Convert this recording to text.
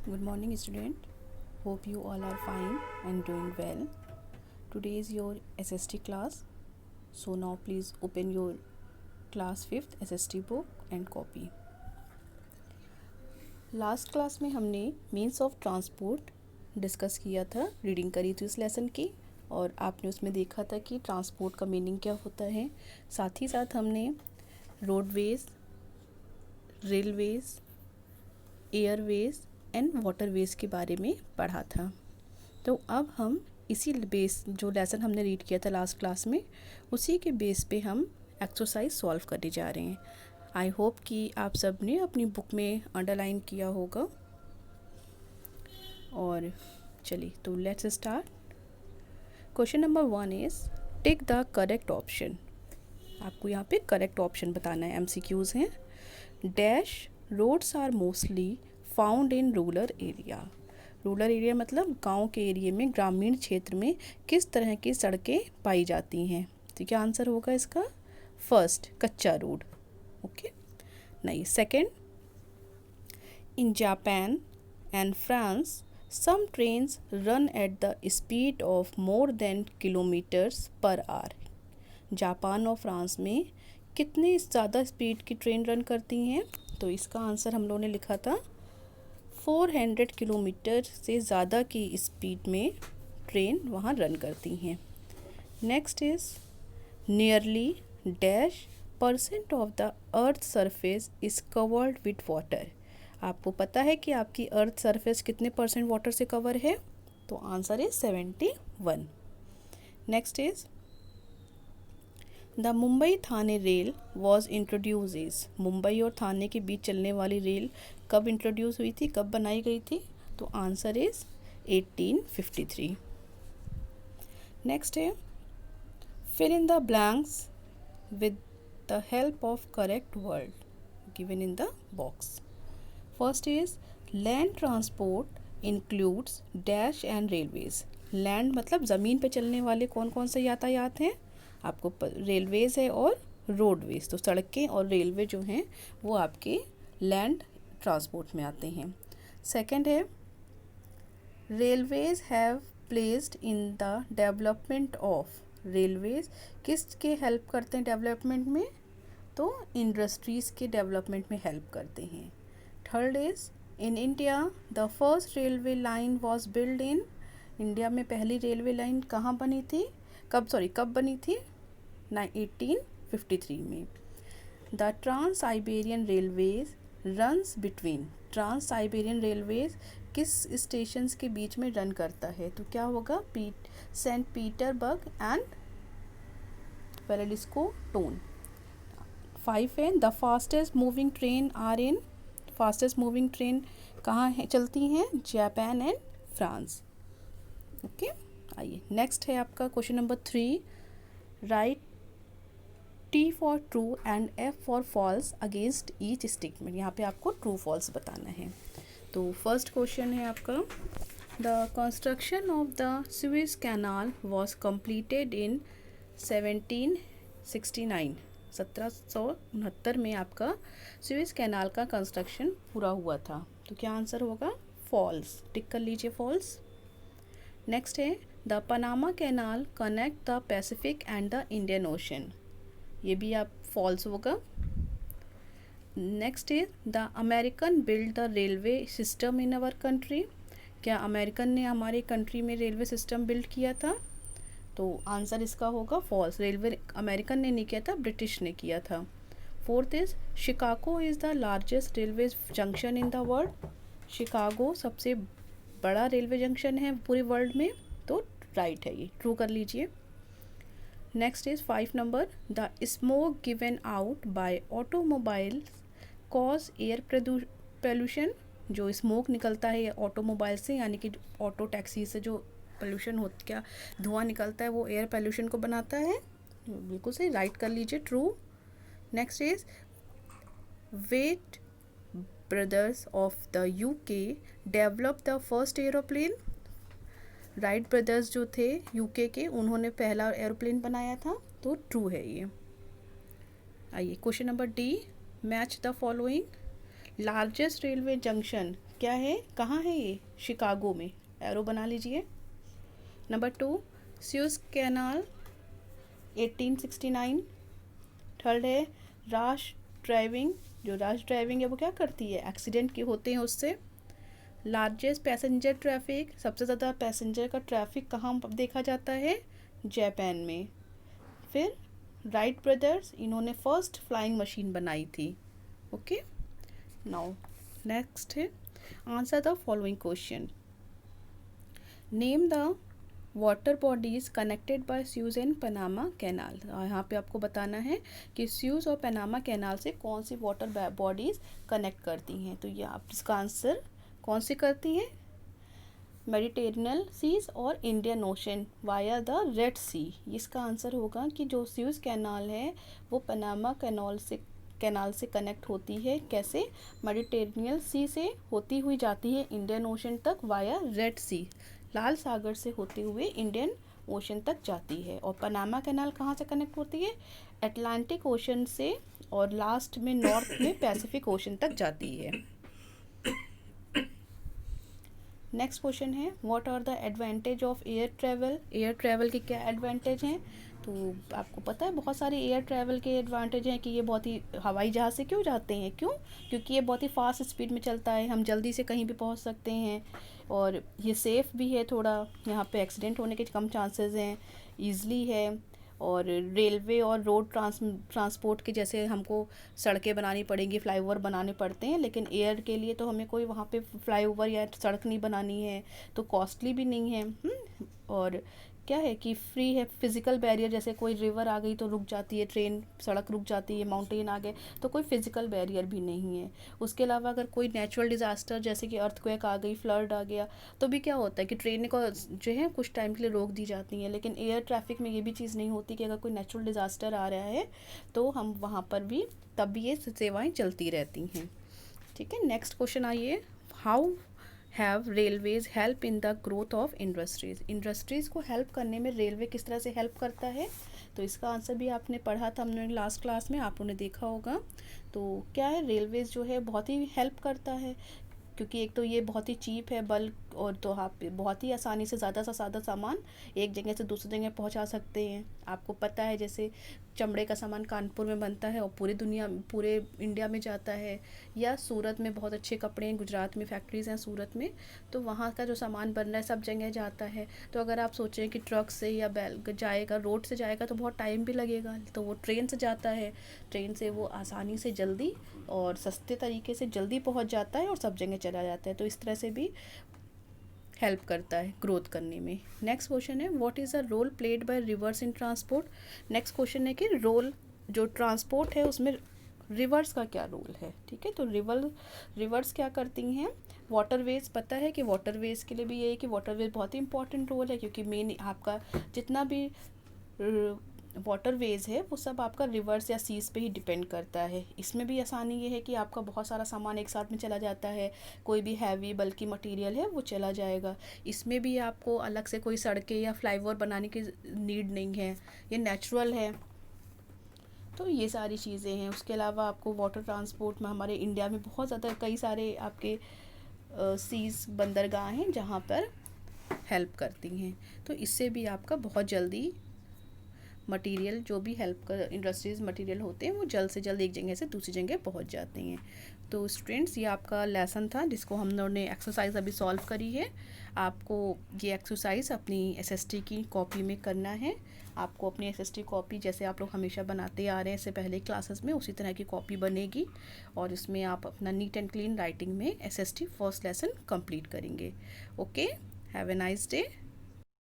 Good morning, student. Hope you all are fine and doing well. Today is your SST class. So now please open your class 5th SST book and copy. Last class में हमने means of transport discuss किया था, reading करी थी उस lesson की, और आपने उसमें देखा था कि ट्रांसपोर्ट का मीनिंग क्या होता है। साथ ही साथ हमने roadways, railways, Airways and waterways के बारे में पढ़ा था। तो अब हम इसी बेस, जो लेसन हमने रीड किया था लास्ट क्लास में, उसी के बेस पे हम एक्सरसाइज सॉल्व करने जा रहे हैं। आई होप कि आप सब ने अपनी बुक में अंडरलाइन किया होगा। और चलिए तो let's start. Question number 1 is tick the correct option. आपको यहाँ पे करेक्ट ऑप्शन बताना है। MCQs हैं। Dash roads are mostly found in rural area. Rural area मतलब गांव के एरिया में, ग्रामीण क्षेत्र में किस तरह की सड़कें पाई जाती हैं। तो क्या आंसर होगा इसका? फर्स्ट, कच्चा रोड। ओके, नहीं। Second, in Japan and France some trains run at the speed of more than kilometres per hour. Japan और फ्रांस में कितने ज़्यादा स्पीड की ट्रेन रन करती हैं? तो इसका आंसर हम लोगों ने लिखा था 400 किलोमीटर से ज़्यादा की स्पीड में ट्रेन वहाँ रन करती हैं। Next is nearly dash % of the earth surface is covered with water. आपको पता है कि आपकी अर्थ सरफेस कितने % वाटर से कवर है? तो answer is 71। Next is the Mumbai Thane rail was introduce is. Mumbai और थाने के बीच चलने वाली रेल कब इंट्रोड्यूस हुई थी, कब बनाई गई थी? तो आंसर इज 1853। नेक्स्ट है fill in the blanks with the help of correct word given in the box. First is land transport includes dash and railways. Land मतलब ज़मीन पे चलने वाले कौन कौन से यातायात हैं? आपको रेलवेज है और रोडवेज। तो सड़कें और रेलवे जो हैं वो आपके लैंड ट्रांसपोर्ट में आते हैं। सेकंड है railways have placed in the development of. Railways किसके हेल्प करते हैं डेवलपमेंट में? तो इंडस्ट्रीज़ के डेवलपमेंट में हेल्प करते हैं। Third is in India the first railway line was build in. India में पहली रेलवे लाइन कहाँ बनी थी? कब बनी थी? 1853 में। The trans Siberian railways runs between. Trans Siberian railways किस स्टेशंस के बीच में रन करता है? तो क्या होगा? सेंट पीटरबर्ग एंड पेरिस्को टोन। 5 है the fastest moving train are in. Fastest moving train कहाँ है चलती हैं? Japan and France. ओके, आइए नेक्स्ट है आपका question number 3। Write T for true and F for false against each statement. यहाँ पे आपको ट्रू फॉल्स बताना है। तो फर्स्ट क्वेश्चन है आपका the construction of the Suez canal was completed in 1769। 1769 में आपका सुएज कैनाल का कंस्ट्रक्शन पूरा हुआ था। तो क्या आंसर होगा? फॉल्स। टिक कर लीजिए फॉल्स। नेक्स्ट है the Panama canal connect the Pacific and the Indian ocean. ये भी आप फॉल्स होगा। Next is the American build the railway system in our country. क्या अमेरिकन ने हमारे कंट्री में रेलवे सिस्टम बिल्ड किया था? तो आंसर इसका होगा फॉल्स। रेलवे अमेरिकन ने नहीं किया था, ब्रिटिश ने किया था। Fourth is Chicago is the largest railway junction in the world. Chicago सबसे बड़ा रेलवे जंक्शन है पूरे वर्ल्ड में। तो राइट है, ये ट्रू कर लीजिए। Next is 5 number the smoke given out by automobiles cause air pollution. जो स्मोक निकलता है ऑटोमोबाइल से, यानी कि ऑटो टैक्सी से जो पोल्यूशन हो, क्या धुआं निकलता है, वो एयर पोल्यूशन को बनाता है। बिल्कुल सही, राइट कर लीजिए, true. Next is Wright brothers of the UK develop the first aeroplane. Wright brothers जो थे UK के, उन्होंने पहला एरोप्लेन बनाया था। तो ट्रू है ये। आइए question number D, match the following. Largest railway junction क्या है, कहाँ है ये, शिकागो में, एरो बना लीजिए। Number 2 Suez canal 1869। थर्ड है रश ड्राइविंग, जो रश ड्राइविंग है वो क्या करती है, एक्सीडेंट के होते हैं उससे। लार्जेस्ट पैसेंजर ट्रैफिक, सबसे ज़्यादा पैसेंजर का ट्रैफिक कहाँ देखा जाता है, जापान में। फिर राइट ब्रदर्स, इन्होंने फर्स्ट फ्लाइंग मशीन बनाई थी। ओके, नाउ नेक्स्ट है answer the following question. Name the water bodies connected by Suez and Panama canal. यहाँ पे आपको बताना है कि सुएज और पनामा कैनाल से कौन सी वाटर बॉडीज़ कनेक्ट करती हैं। तो ये आप इसका आंसर कौन सी करती हैं, मेडिटेरियन सीज और Indian Ocean via the Red Sea. इसका आंसर होगा कि जो सुएज कैनाल है वो पनामा कैनाल से कनेक्ट होती है, कैसे, मेडिटेरियन सी से होती हुई जाती है इंडियन ओशन तक वाया रेड सी, लाल सागर से होते हुए इंडियन ओशन तक जाती है। और पनामा कैनाल कहाँ से कनेक्ट होती है, अटलांटिक ओशन से, और लास्ट में नॉर्थ में पैसिफिक ओशन तक जाती है। नेक्स्ट क्वेश्चन है what are the advantage of air travel. Air travel के क्या एडवांटेज हैं, तो आपको पता है बहुत सारे एयर ट्रैवल के एडवांटेज हैं कि ये बहुत ही, हवाई जहाज़ से क्यों जाते हैं, क्यों, क्योंकि ये बहुत ही फास्ट स्पीड में चलता है, हम जल्दी से कहीं भी पहुंच सकते हैं, और ये सेफ़ भी है थोड़ा, यहाँ पे एक्सीडेंट होने के कम चांसेस हैं, ईज़ली है। और रेलवे और रोड ट्रांसपोर्ट के जैसे हमको सड़कें बनानी पड़ेंगी, फ्लाईओवर बनाने पड़ते हैं, लेकिन एयर के लिए तो हमें कोई वहाँ पे फ्लाईओवर या सड़क नहीं बनानी है, तो कॉस्टली भी नहीं है। और क्या है कि फ्री है, फिज़िकल बैरियर, जैसे कोई रिवर आ गई तो रुक जाती है ट्रेन, सड़क रुक जाती है, माउंटेन आ गए तो कोई फिज़िकल बैरियर भी नहीं है। उसके अलावा अगर कोई नेचुरल डिज़ास्टर जैसे कि अर्थक्वेक आ गई, फ्लड आ गया, तो भी क्या होता है कि ट्रेन को जो है कुछ टाइम के लिए रोक दी जाती हैं, लेकिन एयर ट्रैफिक में ये भी चीज़ नहीं होती कि अगर कोई नेचुरल डिज़ास्टर आ रहा है तो हम वहाँ पर भी तब भी ये सेवाएँ चलती रहती हैं। ठीक है, नेक्स्ट क्वेश्चन आइए, how have Railways help in the growth of industries. Industries को हेल्प करने में रेलवे किस तरह से हेल्प करता है, तो इसका आंसर भी आपने पढ़ा था हमने लास्ट क्लास में, आप लोगों ने देखा होगा। तो क्या है, रेलवेज़ जो है बहुत ही हेल्प करता है, क्योंकि एक तो ये बहुत ही चीप है, बल्क, और तो आप बहुत ही आसानी से ज़्यादा से ज़्यादा सामान एक जगह से दूसरी जगह पहुंचा सकते हैं। आपको पता है जैसे चमड़े का सामान कानपुर में बनता है और पूरे इंडिया में जाता है, या सूरत में बहुत अच्छे कपड़े हैं, गुजरात में फैक्ट्रीज़ हैं सूरत में, तो वहाँ का जो सामान बन रहा है सब जगह जाता है। तो अगर आप सोचें कि ट्रक से या बैल जाएगा, रोड से जाएगा तो बहुत टाइम भी लगेगा, तो वो ट्रेन से जाता है, ट्रेन से वो आसानी से जल्दी और सस्ते तरीके से जल्दी पहुँच जाता है और सब जगह चला जाता है, तो इस तरह से भी हेल्प करता है ग्रोथ करने में। नेक्स्ट क्वेश्चन है what is the role played by rivers in transport. Next question है कि रोल जो ट्रांसपोर्ट है उसमें रिवर्स का क्या रोल है। ठीक है, तो रिवर्स क्या करती हैं, वाटरवेज, पता है कि वाटरवेज के लिए भी ये है कि वाटरवेज बहुत ही इंपॉर्टेंट रोल है, क्योंकि मेन आपका जितना भी वाटरवेज है वो सब आपका रिवर्स या सीज पे ही डिपेंड करता है। इसमें भी आसानी ये है कि आपका बहुत सारा सामान एक साथ में चला जाता है, कोई भी हैवी बल्कि मटेरियल है वो चला जाएगा। इसमें भी आपको अलग से कोई सड़कें या फ्लाईओवर बनाने की नीड नहीं है, ये नेचुरल है। तो ये सारी चीज़ें हैं। उसके अलावा आपको वाटर ट्रांसपोर्ट में हमारे इंडिया में बहुत ज़्यादा कई सारे आपके सीज बंदरगाह हैं जहाँ पर हेल्प करती हैं, तो इससे भी आपका बहुत जल्दी मटेरियल जो भी हेल्प कर इंडस्ट्रीज़ मटेरियल होते हैं वो जल्द से जल्द एक जगह से दूसरी जगह पहुंच जाते हैं। तो स्टूडेंट्स ये आपका लेसन था जिसको हम लोगों ने एक्सरसाइज अभी सॉल्व करी है। आपको ये एक्सरसाइज अपनी एसएसटी की कॉपी में करना है। आपको अपनी एसएसटी कॉपी जैसे आप लोग हमेशा बनाते आ रहे हैं इससे पहले क्लासेस में, उसी तरह की कॉपी बनेगी और इसमें आप अपना नीट एंड क्लीन राइटिंग में एसएसटी फर्स्ट लेसन कंप्लीट करेंगे। Okay, have a nice day.